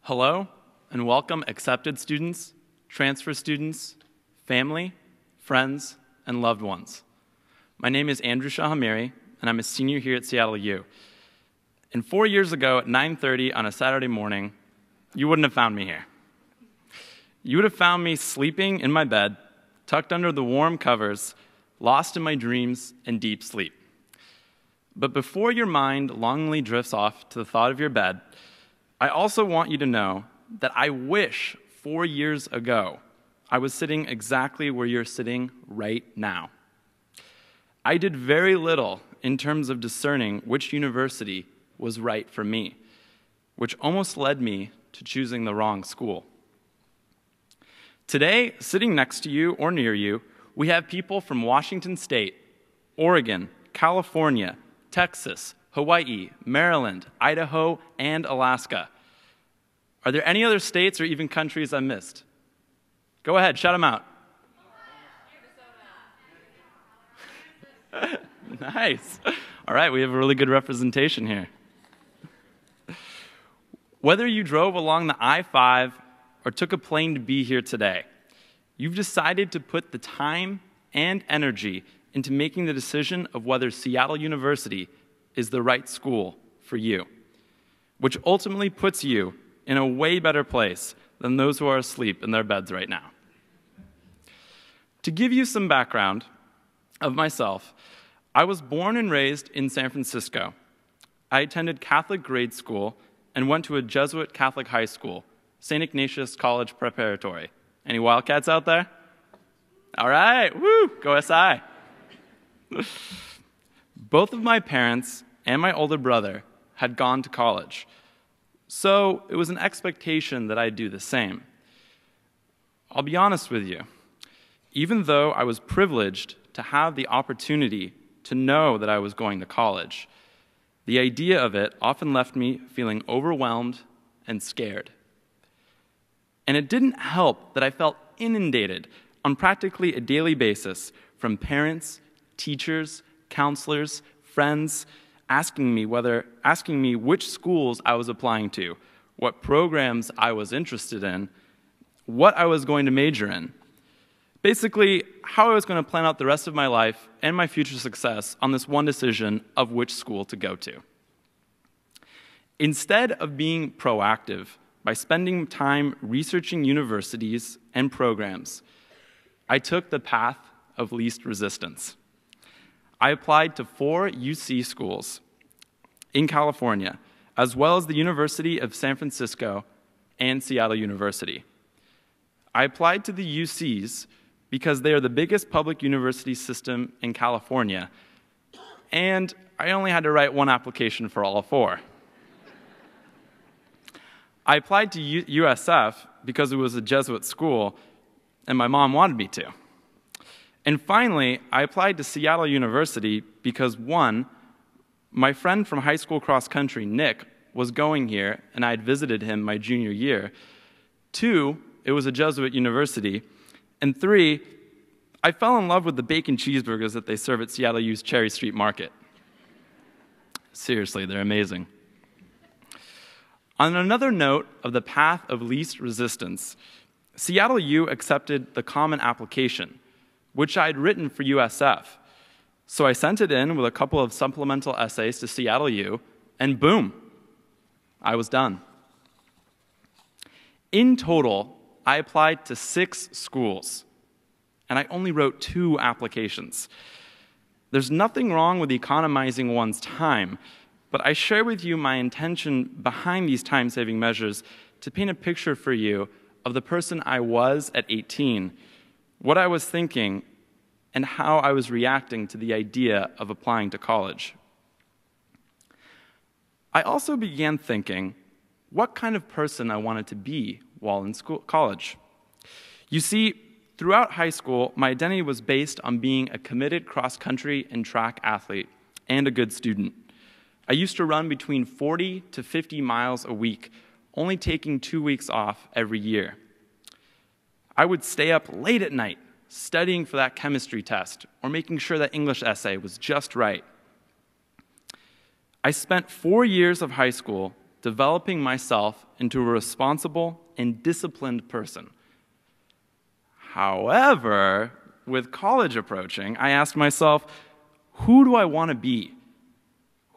Hello, and welcome accepted students, transfer students, family, friends, and loved ones. My name is Andrew Shahamiri, and I'm a senior here at Seattle U. And 4 years ago at 9:30 on a Saturday morning, you wouldn't have found me here. You would have found me sleeping in my bed, tucked under the warm covers, lost in my dreams and deep sleep. But before your mind longingly drifts off to the thought of your bed, I also want you to know that I wish 4 years ago I was sitting exactly where you're sitting right now. I did very little in terms of discerning which university was right for me, which almost led me to choosing the wrong school. Today, sitting next to you or near you, we have people from Washington State, Oregon, California, Texas, Hawaii, Maryland, Idaho, and Alaska. Are there any other states or even countries I missed? Go ahead, shout them out. Nice. All right, we have a really good representation here. Whether you drove along the I-5 or took a plane to be here today, you've decided to put the time and energy into making the decision of whether Seattle University is the right school for you, which ultimately puts you in a way better place than those who are asleep in their beds right now. To give you some background of myself, I was born and raised in San Francisco. I attended Catholic grade school and went to a Jesuit Catholic high school, St. Ignatius College Preparatory. Any Wildcats out there? All right, woo, go SI. Both of my parents and my older brother had gone to college, so it was an expectation that I'd do the same. I'll be honest with you, even though I was privileged to have the opportunity to know that I was going to college, the idea of it often left me feeling overwhelmed and scared. And it didn't help that I felt inundated on practically a daily basis from parents, teachers, counselors, friends, asking me which schools I was applying to, what programs I was interested in, what I was going to major in. Basically, how I was going to plan out the rest of my life and my future success on this one decision of which school to go to. Instead of being proactive by spending time researching universities and programs, I took the path of least resistance. I applied to 4 UC schools in California, as well as the University of San Francisco and Seattle University. I applied to the UCs because they are the biggest public university system in California, and I only had to write one application for all 4. I applied to USF because it was a Jesuit school, and my mom wanted me to. And finally, I applied to Seattle University because, 1, my friend from high school cross country, Nick, was going here, and I had visited him my junior year. 2, it was a Jesuit university. And 3, I fell in love with the bacon cheeseburgers that they serve at Seattle U's Cherry Street Market. Seriously, they're amazing. On another note of the path of least resistance, Seattle U accepted the common application, which I had written for USF. So I sent it in with a couple of supplemental essays to Seattle U, and boom, I was done. In total, I applied to 6 schools, and I only wrote 2 applications. There's nothing wrong with economizing one's time, but I share with you my intention behind these time-saving measures to paint a picture for you of the person I was at 18, what I was thinking, and how I was reacting to the idea of applying to college. I also began thinking what kind of person I wanted to be while in college. You see, throughout high school, my identity was based on being a committed cross-country and track athlete and a good student. I used to run between 40 to 50 miles a week, only taking 2 weeks off every year. I would stay up late at night, studying for that chemistry test, or making sure that English essay was just right. I spent 4 years of high school developing myself into a responsible and disciplined person. However, with college approaching, I asked myself, who do I want to be?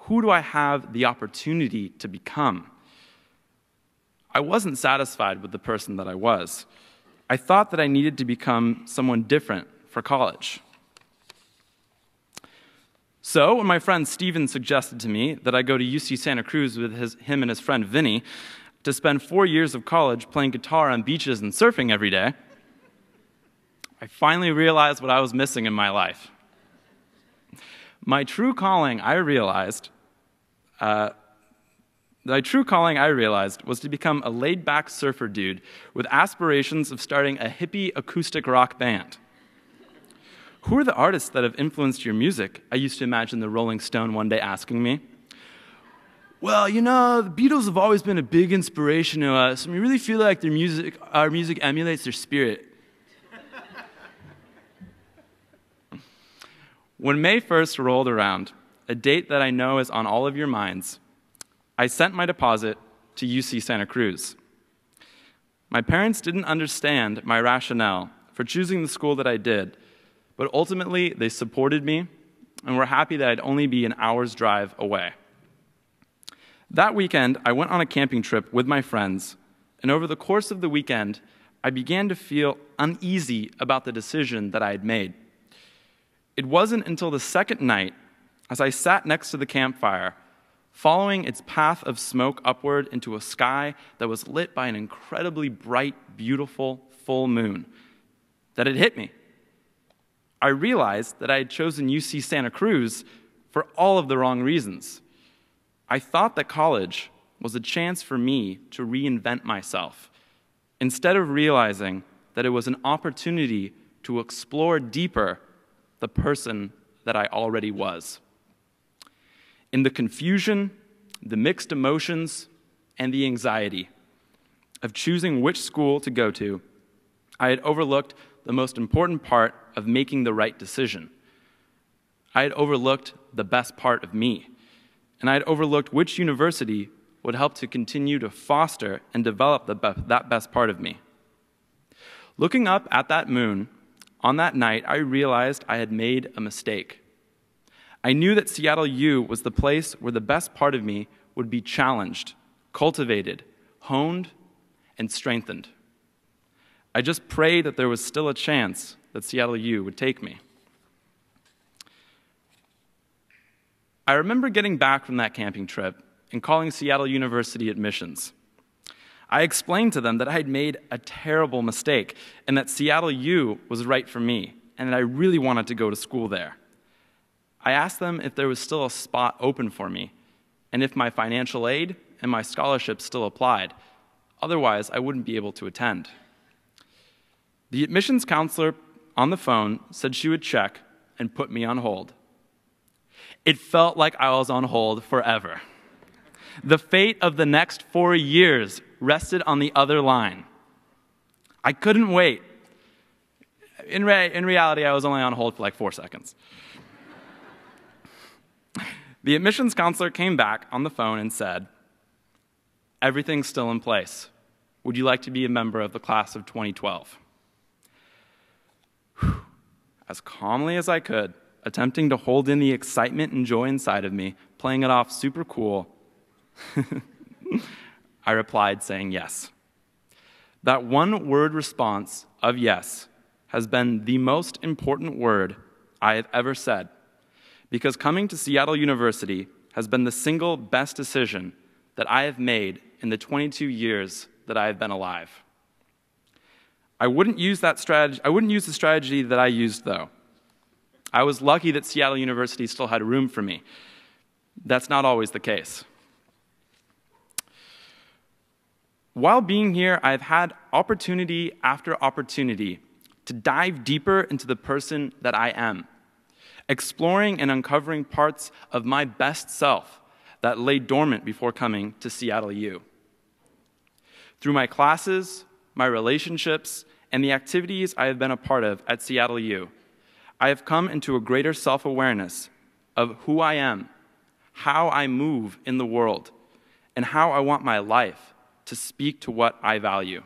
Who do I have the opportunity to become? I wasn't satisfied with the person that I was. I thought that I needed to become someone different for college. So when my friend Steven suggested to me that I go to UC Santa Cruz with him and his friend Vinny to spend 4 years of college playing guitar on beaches and surfing every day, I finally realized what I was missing in my life. My true calling, I realized, was to become a laid-back surfer dude with aspirations of starting a hippie acoustic rock band. Who are the artists that have influenced your music? I used to imagine the Rolling Stone one day asking me. Well, you know, the Beatles have always been a big inspiration to us, and we really feel like our music emulates their spirit. When May 1st rolled around, a date that I know is on all of your minds, I sent my deposit to UC Santa Cruz. My parents didn't understand my rationale for choosing the school that I did, but ultimately they supported me and were happy that I'd only be an hour's drive away. That weekend, I went on a camping trip with my friends, and over the course of the weekend, I began to feel uneasy about the decision that I had made. It wasn't until the second night, as I sat next to the campfire, following its path of smoke upward into a sky that was lit by an incredibly bright, beautiful full moon, that it hit me. I realized that I had chosen UC Santa Cruz for all of the wrong reasons. I thought that college was a chance for me to reinvent myself, instead of realizing that it was an opportunity to explore deeper the person that I already was. In the confusion, the mixed emotions, and the anxiety of choosing which school to go to, I had overlooked the most important part of making the right decision. I had overlooked the best part of me, and I had overlooked which university would help to continue to foster and develop that best part of me. Looking up at that moon, on that night, I realized I had made a mistake. I knew that Seattle U was the place where the best part of me would be challenged, cultivated, honed, and strengthened. I just prayed that there was still a chance that Seattle U would take me. I remember getting back from that camping trip and calling Seattle University admissions. I explained to them that I had made a terrible mistake and that Seattle U was right for me and that I really wanted to go to school there. I asked them if there was still a spot open for me and if my financial aid and my scholarship still applied. Otherwise, I wouldn't be able to attend. The admissions counselor on the phone said she would check and put me on hold. It felt like I was on hold forever. The fate of the next 4 years rested on the other line. I couldn't wait. In reality, I was only on hold for like 4 seconds. The admissions counselor came back on the phone and said, "Everything's still in place. Would you like to be a member of the class of 2012? As calmly as I could, attempting to hold in the excitement and joy inside of me, playing it off super cool, I replied saying yes. That one-word response of yes has been the most important word I have ever said, because coming to Seattle University has been the single best decision that I have made in the 22 years that I have been alive. I wouldn't use the strategy that I used, though. I was lucky that Seattle University still had room for me. That's not always the case. While being here, I've had opportunity after opportunity to dive deeper into the person that I am, exploring and uncovering parts of my best self that lay dormant before coming to Seattle U. Through my classes, my relationships, and the activities I have been a part of at Seattle U, I have come into a greater self-awareness of who I am, how I move in the world, and how I want my life to speak to what I value.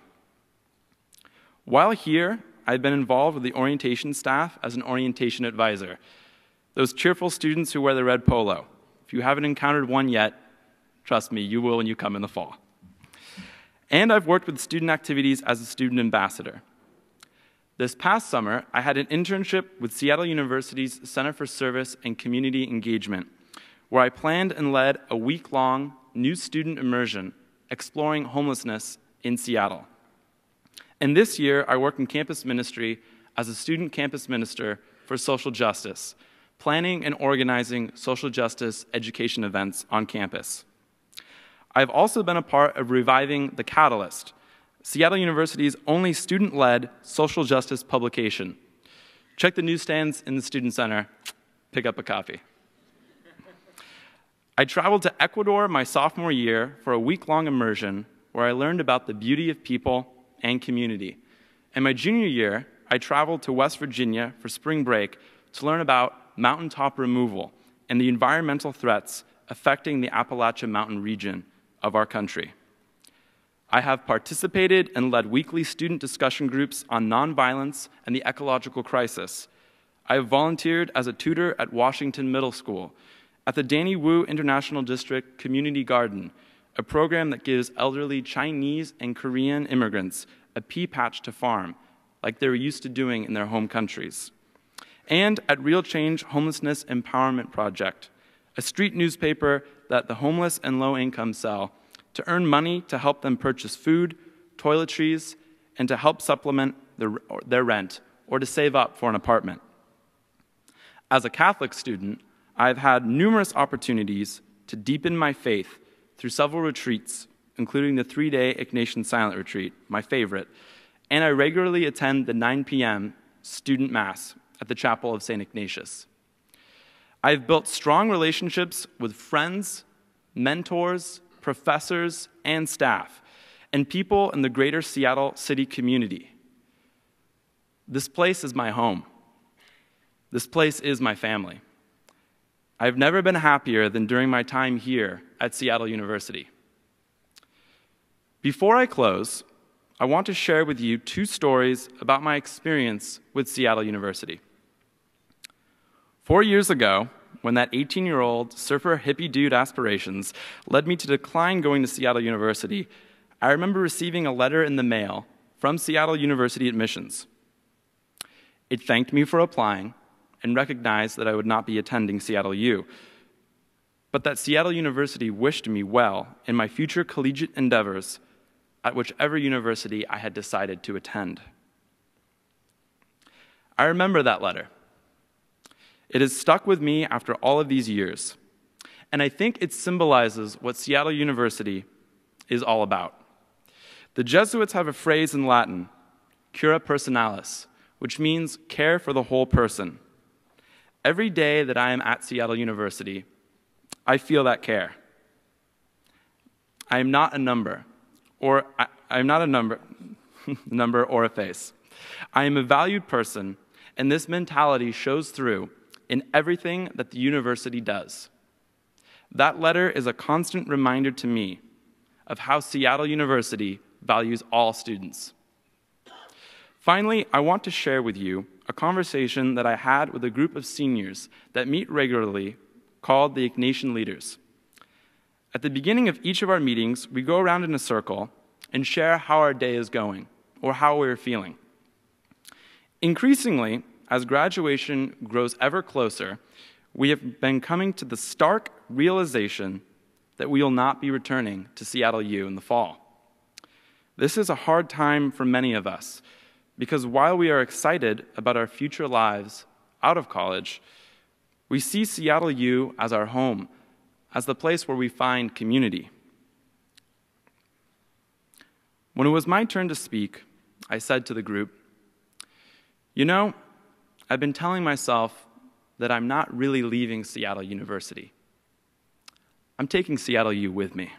While here, I've been involved with the orientation staff as an orientation advisor. Those cheerful students who wear the red polo. If you haven't encountered one yet, trust me, you will when you come in the fall. And I've worked with student activities as a student ambassador. This past summer, I had an internship with Seattle University's Center for Service and Community Engagement, where I planned and led a week-long new student immersion exploring homelessness in Seattle. And this year, I work in campus ministry as a student campus minister for social justice, planning and organizing social justice education events on campus. I've also been a part of reviving The Catalyst, Seattle University's only student-led social justice publication. Check the newsstands in the Student Center, pick up a copy. I traveled to Ecuador my sophomore year for a week-long immersion where I learned about the beauty of people and community. And my junior year, I traveled to West Virginia for spring break to learn about mountaintop removal and the environmental threats affecting the Appalachian Mountain region of our country. I have participated and led weekly student discussion groups on nonviolence and the ecological crisis. I have volunteered as a tutor at Washington Middle School, at the Danny Wu International District Community Garden, a program that gives elderly Chinese and Korean immigrants a pea patch to farm, like they were used to doing in their home countries. And at Real Change Homelessness Empowerment Project, a street newspaper that the homeless and low-income sell to earn money to help them purchase food, toiletries, and to help supplement their rent or to save up for an apartment. As a Catholic student, I've had numerous opportunities to deepen my faith through several retreats, including the 3-day Ignatian Silent Retreat, my favorite, and I regularly attend the 9 p.m. student mass at the Chapel of St. Ignatius. I've built strong relationships with friends, mentors, professors, and staff, and people in the greater Seattle city community. This place is my home. This place is my family. I've never been happier than during my time here at Seattle University. Before I close, I want to share with you 2 stories about my experience with Seattle University. 4 years ago, when that 18-year-old surfer hippie dude aspirations led me to decline going to Seattle University, I remember receiving a letter in the mail from Seattle University admissions. It thanked me for applying and recognized that I would not be attending Seattle U, but that Seattle University wished me well in my future collegiate endeavors at whichever university I had decided to attend. I remember that letter. It has stuck with me after all of these years, and I think it symbolizes what Seattle University is all about. The Jesuits have a phrase in Latin, cura personalis, which means care for the whole person. Every day that I am at Seattle University, I feel that care. I am not a number, or number or a face. I am a valued person, and this mentality shows through in everything that the university does. That letter is a constant reminder to me of how Seattle University values all students. Finally, I want to share with you a conversation that I had with a group of seniors that meet regularly called the Ignatian Leaders. At the beginning of each of our meetings, we go around in a circle and share how our day is going or how we're feeling. Increasingly, as graduation grows ever closer, we have been coming to the stark realization that we will not be returning to Seattle U in the fall. This is a hard time for many of us, because while we are excited about our future lives out of college, we see Seattle U as our home, as the place where we find community. When it was my turn to speak, I said to the group, "You know, I've been telling myself that I'm not really leaving Seattle University. I'm taking Seattle U with me.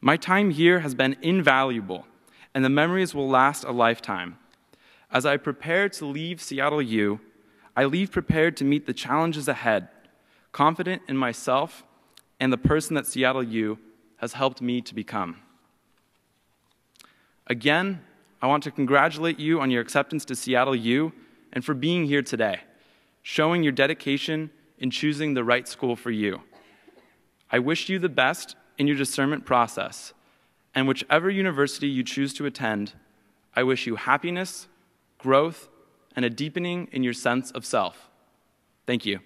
My time here has been invaluable, and the memories will last a lifetime. As I prepare to leave Seattle U, I leave prepared to meet the challenges ahead, confident in myself and the person that Seattle U has helped me to become. Again, I want to congratulate you on your acceptance to Seattle U and for being here today, showing your dedication in choosing the right school for you. I wish you the best in your discernment process, and whichever university you choose to attend, I wish you happiness, growth, and a deepening in your sense of self. Thank you.